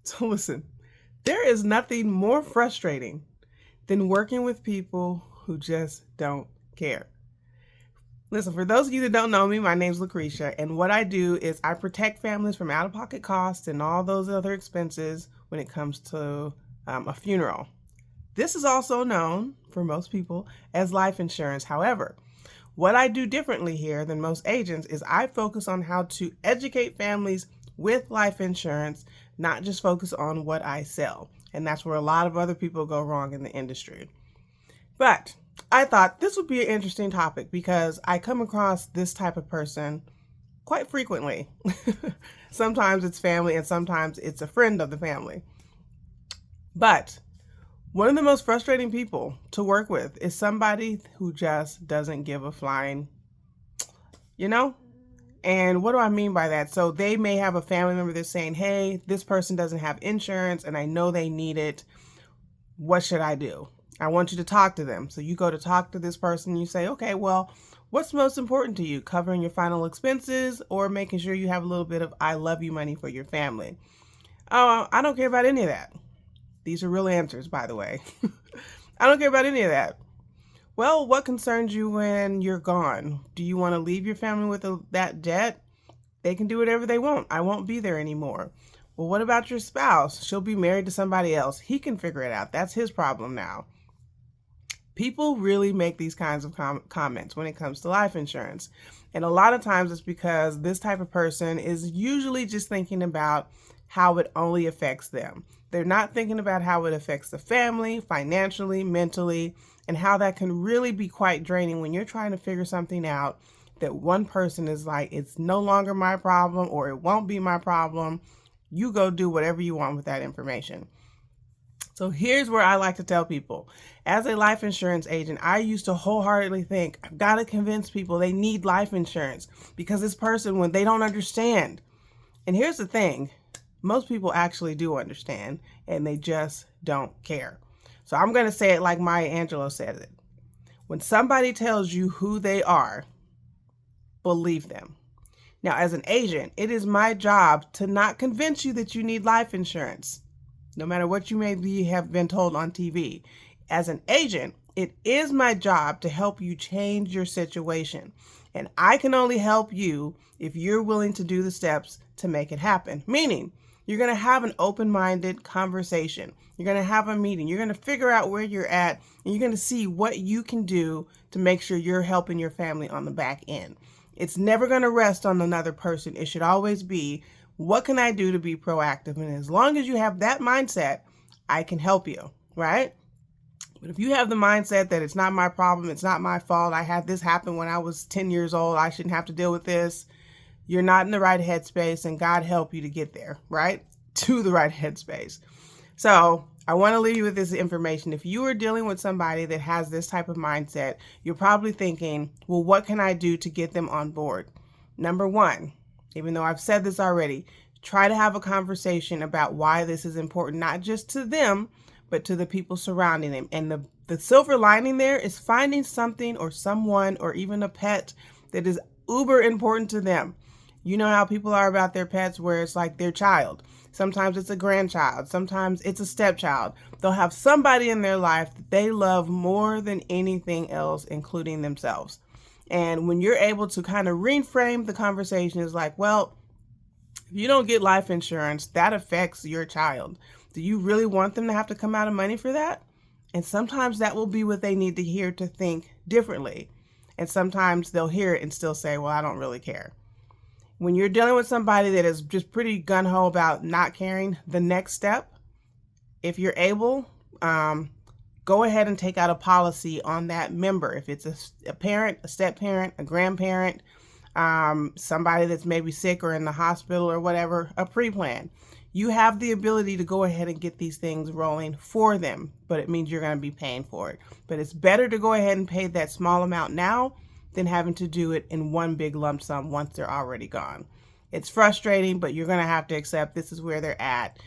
So listen, there is nothing more frustrating than working with people who just don't care. Listen, for those of you that don't know me, my name's Lucretia, and what I do is I protect families from out-of-pocket costs and all those other expenses when it comes to a funeral. This is also known, for most people, as life insurance. However, what I do differently here than most agents is I focus on how to educate families with life insurance, not just focus on what I sell. And that's where a lot of other people go wrong in the industry. But I thought this would be an interesting topic because I come across this type of person quite frequently. Sometimes it's family and sometimes it's a friend of the family. But one of the most frustrating people to work with is somebody who just doesn't give a flying, you know? And what do I mean by that? So they may have a family member that's saying, hey, this person doesn't have insurance and I know they need it. What should I do? I want you to talk to them. So you go to talk to this person and you say, okay, well, what's most important to you? Covering your final expenses or making sure you have a little bit of I love you money for your family? Oh, I don't care about any of that. These are real answers, by the way. I don't care about any of that. Well, what concerns you when you're gone? Do you want to leave your family with that debt? They can do whatever they want. I won't be there anymore. Well, what about your spouse? She'll be married to somebody else. He can figure it out. That's his problem now. People really make these kinds of comments when it comes to life insurance. And a lot of times it's because this type of person is usually just thinking about how it only affects them. They're not thinking about how it affects the family, financially, mentally, and how that can really be quite draining when you're trying to figure something out that one person is like, it's no longer my problem or it won't be my problem. You go do whatever you want with that information. So here's where I like to tell people, as a life insurance agent, I used to wholeheartedly think, I've got to convince people they need life insurance because this person, when they don't understand. And here's the thing, most people actually do understand and they just don't care. So I'm going to say it like Maya Angelou says it. When somebody tells you who they are, believe them. Now, as an agent, it is my job to not convince you that you need life insurance, no matter what you may have been told on TV. As an agent, it is my job to help you change your situation. And I can only help you if you're willing to do the steps to make it happen. Meaning, you're going to have an open-minded conversation. You're going to have a meeting. You're going to figure out where you're at, and you're going to see what you can do to make sure you're helping your family on the back end. It's never going to rest on another person. It should always be, what can I do to be proactive? And as long as you have that mindset, I can help you, right? But if you have the mindset that it's not my problem, it's not my fault, I had this happen when I was 10 years old, I shouldn't have to deal with this, you're not in the right headspace, and God help you to get there, right? To the right headspace. So I want to leave you with this information. If you are dealing with somebody that has this type of mindset, you're probably thinking, well, what can I do to get them on board? Number one, even though I've said this already, try to have a conversation about why this is important, not just to them, but to the people surrounding them. And the silver lining there is finding something or someone or even a pet that is uber important to them. You know how people are about their pets where it's like their child. Sometimes it's a grandchild. Sometimes it's a stepchild. They'll have somebody in their life that they love more than anything else, including themselves. And when you're able to kind of reframe the conversation, is like, well, if you don't get life insurance, that affects your child. Do you really want them to have to come out of money for that? And sometimes that will be what they need to hear to think differently. And sometimes they'll hear it and still say, well, I don't really care. When you're dealing with somebody that is just pretty gung-ho about not caring, the next step, if you're able, go ahead and take out a policy on that member. If it's a parent, a step-parent, a grandparent, somebody that's maybe sick or in the hospital or whatever, a pre-plan. You have the ability to go ahead and get these things rolling for them, but it means you're going to be paying for it. But it's better to go ahead and pay that small amount now than having to do it in one big lump sum once they're already gone. It's frustrating, but you're going to have to accept this is where they're at.